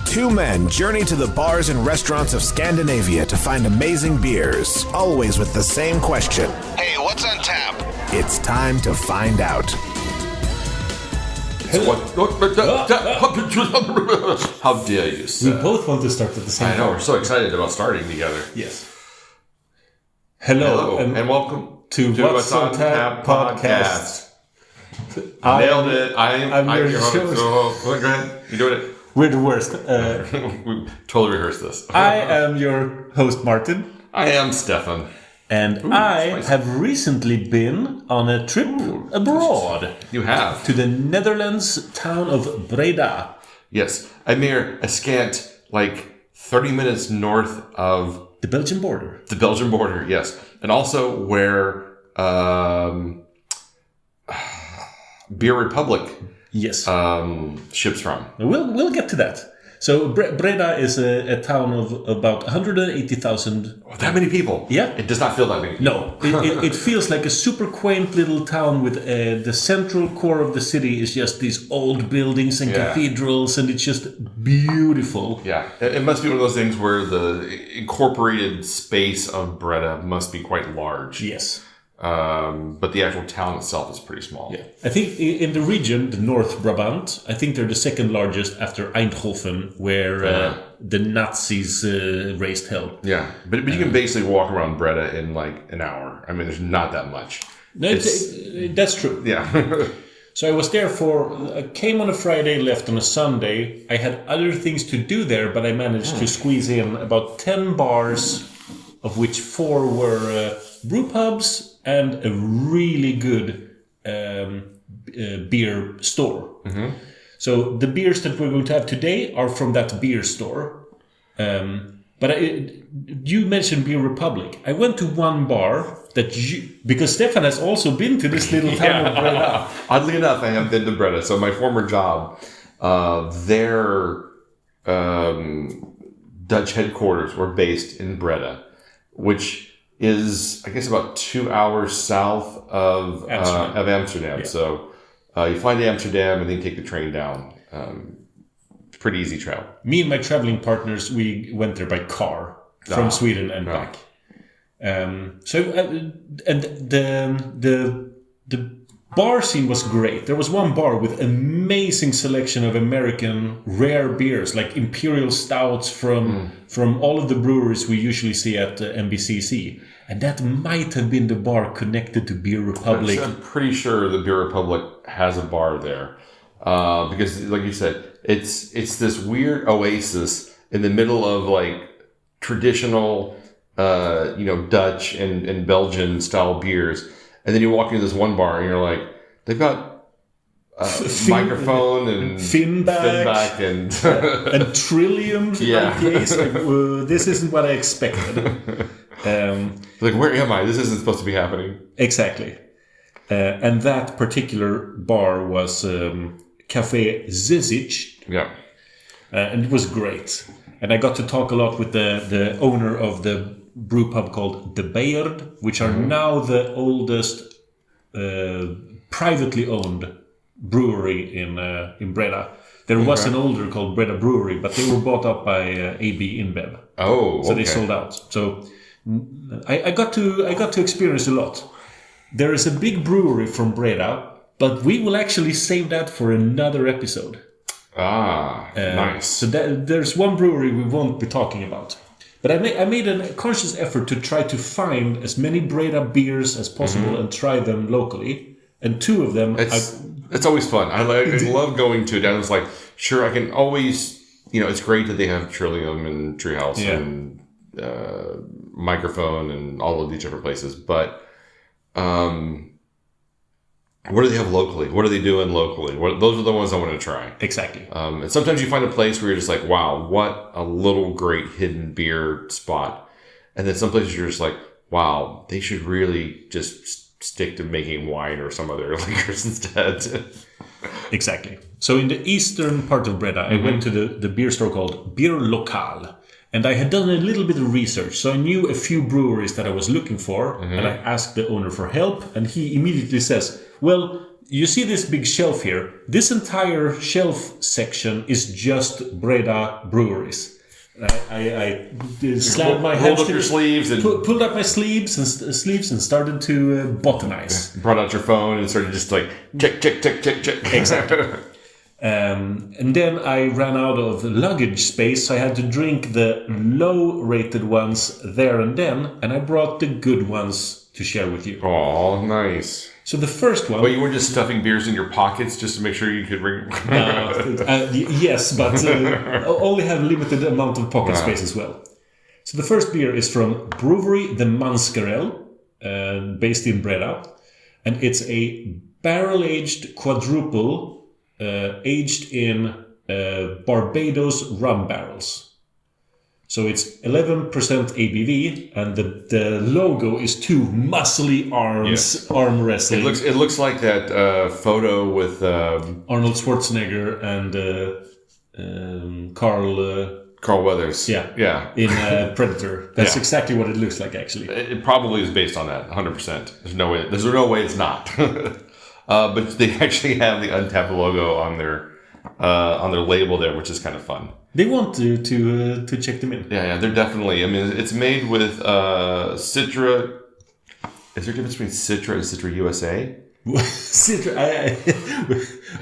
Two men journey to the bars and restaurants of Scandinavia to find amazing beers, always with the same question. Hey, what's on tap? It's time to find out. How dare you, sir? We both want to start at the same time. I know, we're so excited about starting together. Yes. Hello and welcome to What's on Tap podcast. Nailed it. I'm your your host. host. Go ahead. You doing it? We're the worst. We totally rehearsed this. I am your host, Martin. I am Stefan. And I have recently been on a trip abroad. You have. To the Netherlands town of Breda. Yes. A scant, 30 minutes north of... The Belgian border. The Belgian border, yes. And also where Beer Republic ships from. We'll get to that. So Breda is a town of about 180,000. Oh, that many people? Yeah. It does not feel that many people. No. It feels like a super quaint little town with the central core of the city is just these old buildings and cathedrals, and it's just beautiful. Yeah. It must be one of those things where the incorporated space of Breda must be quite large. Yes. But the actual town itself is pretty small. Yeah. I think in the region, the North Brabant, I think they're the second largest after Eindhoven, where the Nazis raised hell. Yeah, but you can basically walk around Breda in an hour. I mean, there's not that much. No, that's true. Yeah. So I was there I came on a Friday, left on a Sunday. I had other things to do there, but I managed to squeeze in about 10 bars, of which 4 were brew pubs and a really good beer store. Mm-hmm. So the beers that we're going to have today are from that beer store. But you mentioned Beer Republic. I went to one bar because Stefan has also been to this little town of Breda. Oddly enough, I have been to Breda. So my former job, their Dutch headquarters were based in Breda, which is, I guess, about 2 hours south of Amsterdam. Yeah. So you fly to Amsterdam and then take the train down. It's a pretty easy travel. Me and my traveling partners, we went there by car from Sweden and back. And the bar scene was great. There was one bar with amazing selection of American rare beers, like imperial stouts from all of the breweries we usually see at MBCC. And that might have been the bar connected to Beer Republic. I'm pretty sure the Beer Republic has a bar there. Because, like you said, it's this weird oasis in the middle of traditional Dutch and Belgian style beers. And then you walk into this one bar and you're like, they've got microphone and Finback and and Trillium IPAs. This isn't what I expected. Where am I? This isn't supposed to be happening. Exactly. And that particular bar was Café Zizic. Yeah. And it was great. And I got to talk a lot with the owner of the brew pub called De Beerd, which are now the oldest privately owned brewery in Breda. There was an older called Breda Brewery, but they were bought up by AB InBev. Oh, okay. So they sold out. So I got to experience a lot. There is a big brewery from Breda, but we will actually save that for another episode. Nice. So there's one brewery we won't be talking about. But I made a conscious effort to try to find as many Breda beers as possible and try them locally. And 2 of them... It's always fun. I love going to it. I was sure, I can always... it's great that they have Trillium and Treehouse and Microphone and all of these different places. But what do they have locally? What are they doing locally? Those are the ones I want to try. Exactly. And sometimes you find a place where you're just wow, what a little great hidden beer spot. And then some places you're just wow, they should really just stick to making wine or some other liquors instead. Exactly. So in the eastern part of Breda, I went to the beer store called Beer Lokaal. And I had done a little bit of research. So I knew a few breweries that I was looking for. And I asked the owner for help. And he immediately says, well, you see this big shelf here. This entire shelf section is just Breda breweries. I slammed my hands. Pulled up your sleeves and pulled up my sleeves and started to botanize. Brought out your phone and started just like check. Exactly. And then I ran out of luggage space, so I had to drink the low-rated ones there and then, and I brought the good ones to share with you. Oh, nice. So the first one... But you weren't just stuffing beers in your pockets just to make sure you could bring... yes, but only have limited amount of pocket space as well. So the first beer is from Brouwerij de Manskerel, based in Breda. And it's a barrel-aged quadrupel aged in Barbados rum barrels. So it's 11% ABV, and the logo is two muscly arms, arm wrestling. It looks like that photo with Arnold Schwarzenegger and Carl Weathers. Yeah. In Predator. That's exactly what it looks like, actually. It probably is based on that, 100%. There's no way it's not. But they actually have the Untapped logo on their label there, which is kind of fun. They want to check them in. Yeah, they're definitely. I mean, it's made with Citra. Is there a difference between Citra and Citra USA? Citra.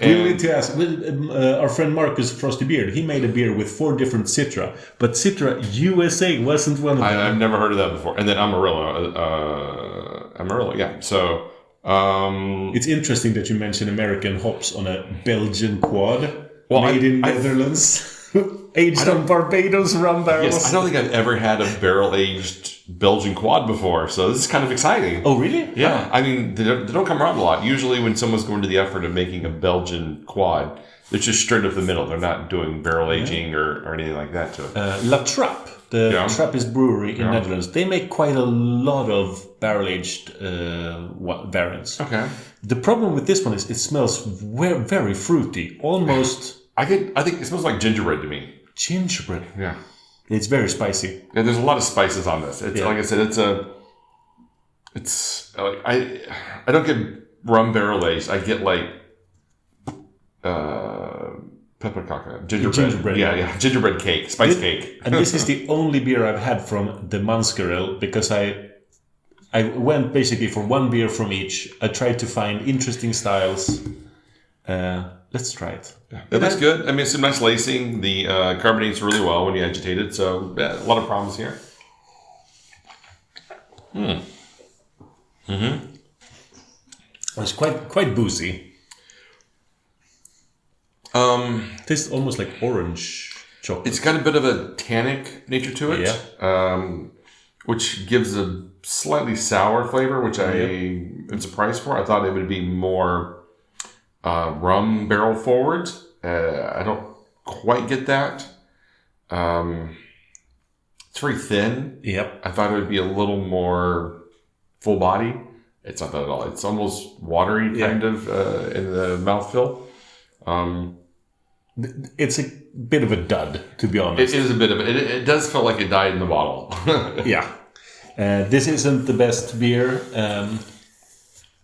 We need to ask. Our friend Marcus Frosty Beard. He made a beer with 4 different Citra, but Citra USA wasn't one of them. I've never heard of that before. And then Amarillo. Amarillo. Yeah. So. It's interesting that you mention American hops on a Belgian quad made in Netherlands. Aged on Barbados rum barrels. Yes, I don't think I've ever had a barrel-aged Belgian quad before, so this is kind of exciting. Oh, really? Yeah. I mean, they don't come around a lot. Usually when someone's going to the effort of making a Belgian quad, it's just straight up the middle. They're not doing barrel aging or anything like that to it. La Trappe, the Trappist brewery in Netherlands, they make quite a lot of barrel-aged variants. Okay. The problem with this one is it smells very fruity, almost... I think it smells like gingerbread to me. Gingerbread? Yeah. It's very spicy. Yeah, there's a lot of spices on this. It's like I said, I don't get rum barrel aged. I get like peppercaca, gingerbread. Yeah, gingerbread cake, spice cake. And this is the only beer I've had from the Manskerel, because I went basically for one beer from each. I tried to find interesting styles. Let's try it. It looks good. I mean, it's some nice lacing. The carbonates really well when you agitate it. So a lot of problems here. It's quite boozy. Tastes almost like orange chocolate. It's got a bit of a tannic nature to it. Yeah. Which gives a slightly sour flavor, which I am surprised for. I thought it would be more rum barrel forward. I don't quite get that. It's very thin. Yep. I thought it would be a little more full body. It's not that at all. It's almost watery kind of in the mouthfeel. It's a bit of a dud, to be honest. It is a bit of it. It does feel like it died in the bottle. Yeah. This isn't the best beer.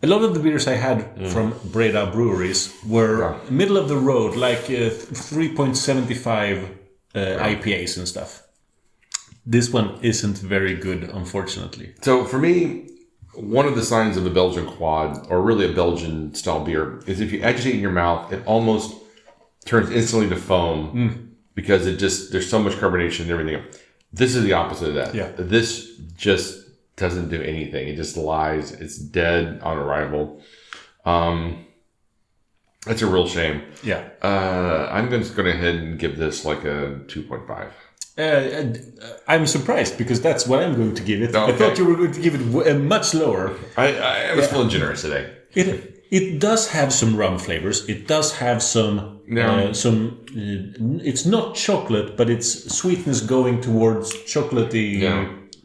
A lot of the beers I had from Breda breweries were middle of the road, like 3.75 IPAs and stuff. This one isn't very good, unfortunately. So for me, one of the signs of a Belgian quad, or really a Belgian style beer, is if you agitate in your mouth, it almost turns instantly to foam because there's so much carbonation and everything. This is the opposite of that. Yeah. This just doesn't do anything. It just lies. It's dead on arrival. That's a real shame. Yeah. I'm just going to go ahead and give this like a 2.5. I'm surprised because that's what I'm going to give it. Okay. I thought you were going to give it much lower. I was feeling generous today. It does have some rum flavors. It does have some it's not chocolate, but it's sweetness going towards chocolatey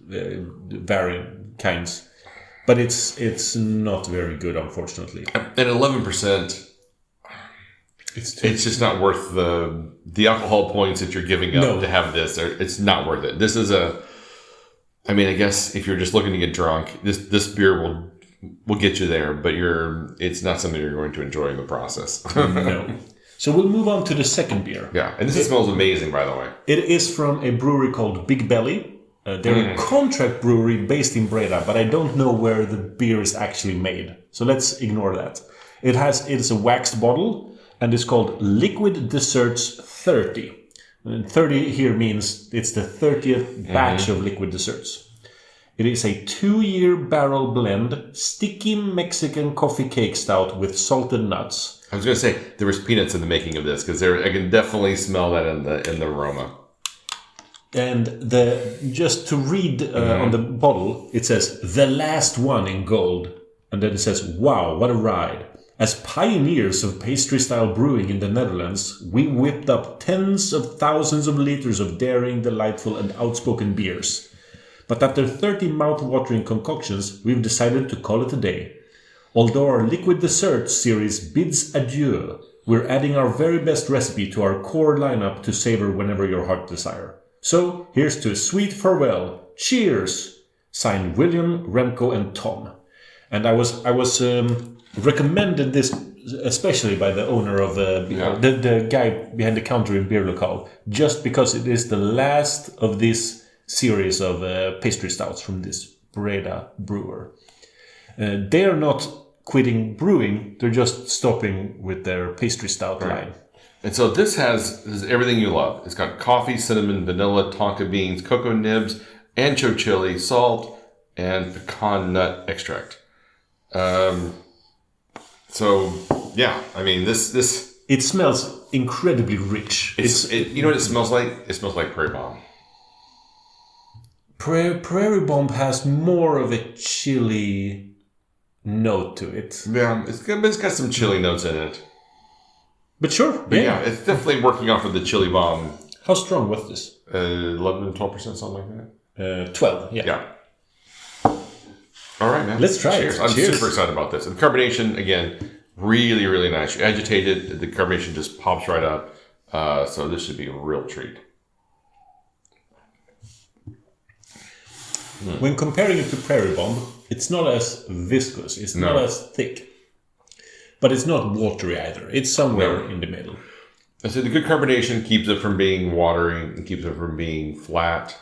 variant kinds. But it's not very good, unfortunately. At 11%, it's just not worth the alcohol points that you're giving up to have this. It's not worth it. This is I guess if you're just looking to get drunk, this beer will will get you there, but it's not something you're going to enjoy in the process. No. So we'll move on to the second beer. Yeah, and this smells amazing, by the way. It is from a brewery called Big Belly. They're a contract brewery based in Breda, but I don't know where the beer is actually made. So let's ignore that. It's a waxed bottle, and it's called Liquid Desserts 30. And 30 here means it's the 30th batch of Liquid Desserts. It is a 2-year barrel blend, sticky Mexican coffee cake stout with salted nuts. I was going to say there was peanuts in the making of this because I can definitely smell that in the aroma. And just to read on the bottle, it says "the last one" in gold, and then it says, "Wow, what a ride! As pioneers of pastry-style brewing in the Netherlands, we whipped up tens of thousands of liters of daring, delightful, and outspoken beers. But after 30 mouth-watering concoctions, we've decided to call it a day. Although our Liquid Desserts series bids adieu, we're adding our very best recipe to our core lineup to savor whenever your heart desire. So, here's to a sweet farewell. Cheers! Signed William, Remco, and Tom." And I was recommended this especially by the owner of the guy behind the counter in Beer Local, just because it is the last of this series of pastry stouts from this Breda brewer. They are not quitting brewing, they're just stopping with their pastry stout line. And so this is everything you love. It's got coffee, cinnamon, vanilla, tonka beans, cocoa nibs, ancho chili, salt, and pecan nut extract. So yeah, I mean this it smells incredibly rich. You know what it smells like? It smells like Prairie Bomb. Prairie Bomb has more of a chili note to it. Yeah, it's got some chili notes in it. But sure, But yeah, it's definitely working off of the chili bomb. How strong was this? 11 to 12%, something like that. 12, yeah. Yeah. All right, man. Let's try Cheers. it. I'm Cheers. super excited about this. And the carbonation, again, really, really nice. You agitate it, the carbonation just pops right up. So this should be a real treat. When comparing it to Prairie Bomb, it's not as viscous, it's not as thick. But it's not watery either. It's somewhere in the middle. I said the good carbonation keeps it from being watery and keeps it from being flat.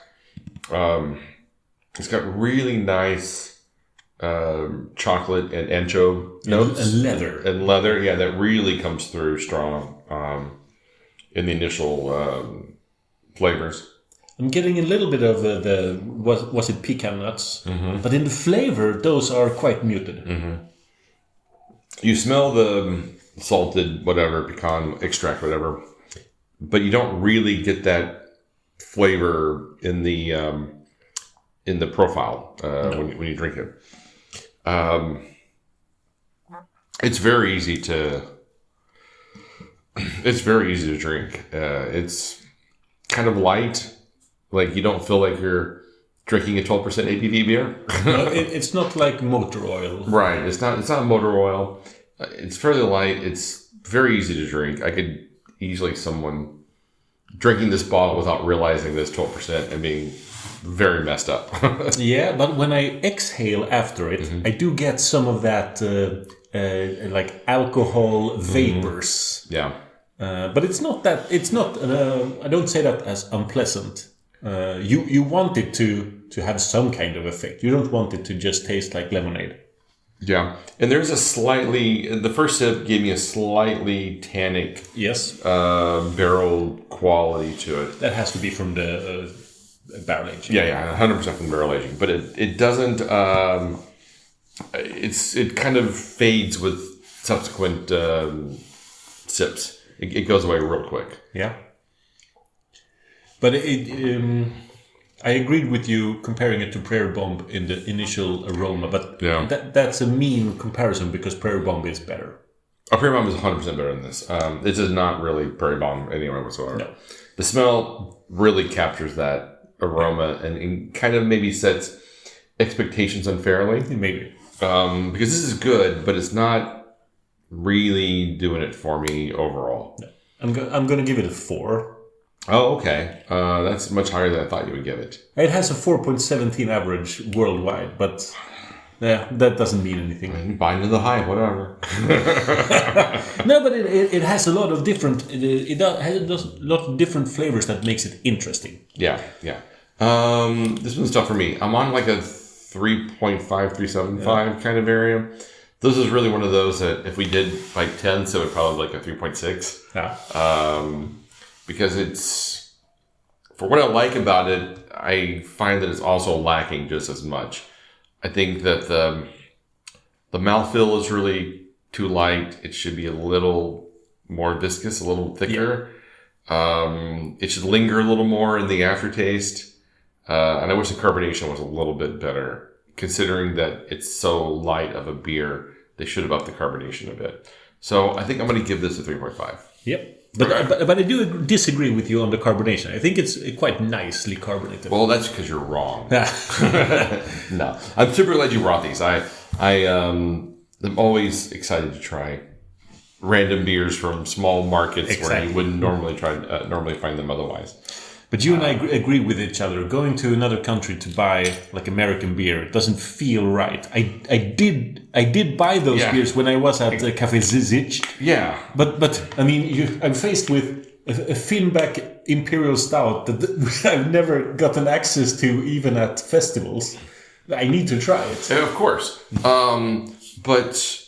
It's got really nice chocolate and ancho notes. And leather. And leather, yeah, that really comes through strong in the initial flavors. I'm getting a little bit of was it pecan nuts? Mm-hmm. But in the flavor, those are quite muted. Mm-hmm. You smell the salted whatever, pecan extract, whatever, but you don't really get that flavor in the profile when you drink it. It's very easy to drink. It's kind of light. Like you don't feel like you're drinking a 12% ABV beer. No, it's not like motor oil. Right. It's not motor oil. It's fairly light. It's very easy to drink. I could easily someone drinking this bottle without realizing this 12% and being very messed up. Yeah, but when I exhale after it, I do get some of that like alcohol vapors. Yeah. But it's not that. It's not. I don't say that as unpleasant. You want it to have some kind of effect. You don't want it to just taste like lemonade. Yeah, and there's the first sip gave me a slightly tannic, barrel quality to it. That has to be from the barrel aging. Yeah, 100% from barrel aging, but it doesn't. It kind of fades with subsequent sips. It goes away real quick. Yeah. But I agreed with you comparing it to Prairie Bomb in the initial aroma, but that's a mean comparison because Prairie Bomb is better. Prairie Bomb is 100% better than this. This is not really Prairie Bomb anywhere whatsoever. No. The smell really captures that aroma and kind of maybe sets expectations unfairly. Maybe. Because this is good, but it's not really doing it for me overall. No. I'm going to give it a 4. Oh, okay. That's much higher than I thought you would give it. It has a 4.17 average worldwide, but Yeah, that doesn't mean anything. Bind to the hive, whatever. No, but it has a lot of different. It has a lot of different flavors that makes it interesting. Yeah. This one's tough for me. I'm on like a 3.5, 3.75 kind of area. This is really one of those that if we did like 10, so it would probably like a 3.6. Yeah. Because it's, for what I like about it, I find that it's also lacking just as much. I think that the mouthfeel is really too light. It should be a little more viscous, a little thicker. Yeah. It should linger a little more in the aftertaste. And I wish the carbonation was a little bit better. Considering that it's so light of a beer, they should have upped the carbonation a bit. So I think I'm going to give this a 3.5. Yep. But I do disagree with you on the carbonation. I think it's quite nicely carbonated. Well, that's because you're wrong. No, I'm super glad you brought these. I am always excited to try random beers from small markets where you wouldn't normally find them otherwise. But you and I agree with each other. Going to another country to buy like American beer, it doesn't feel right. I did buy those beers when I was at Café Zizic. Yeah. But I mean, I'm faced with a Finback Imperial Stout that I've never gotten access to even at festivals. I need to try it. Yeah, of course. But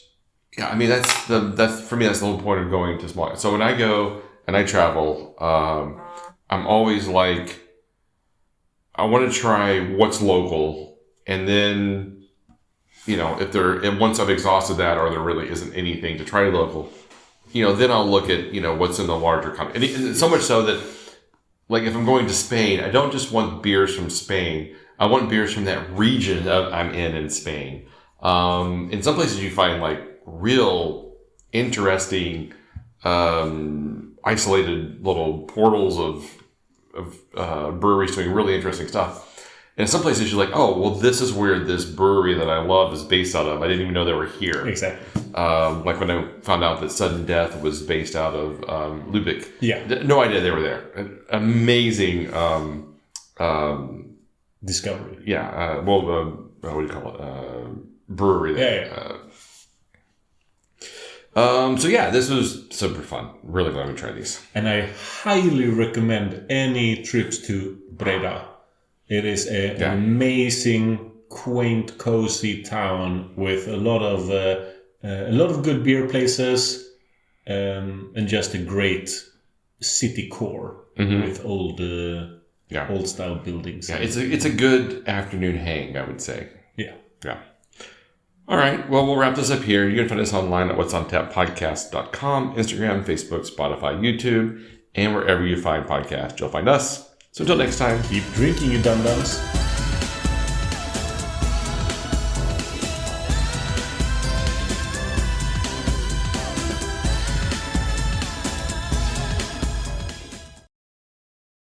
yeah, I mean that's for me that's the whole point of going to small. So when I go and I travel, I'm always like, I want to try what's local, and then, if once I've exhausted that, or there really isn't anything to try local, then I'll look at, what's in the larger country. And so much so that, like, if I'm going to Spain, I don't just want beers from Spain. I want beers from that region that I'm in Spain. In some places you find, like, real interesting, isolated little portals of breweries doing really interesting stuff. And in some places you're like, oh, well, this is where this brewery that I love is based out of. I didn't even know they were here. Exactly. Like when I found out that Sudden Death was based out of Lübeck. Yeah. No idea they were there. An amazing discovery. Yeah. What do you call it? Brewery there. Yeah. So yeah, this was super fun. Really glad we tried these. And I highly recommend any trips to Breda. It is an amazing, quaint, cozy town with a lot of good beer places, and just a great city core with old style buildings. Yeah, it's a good afternoon hang, I would say. Yeah. All right. Well, we'll wrap this up here. You can find us online at what'sontappodcast.com, Instagram, Facebook, Spotify, YouTube, and wherever you find podcasts, you'll find us. So until next time, keep drinking, you dum-dums.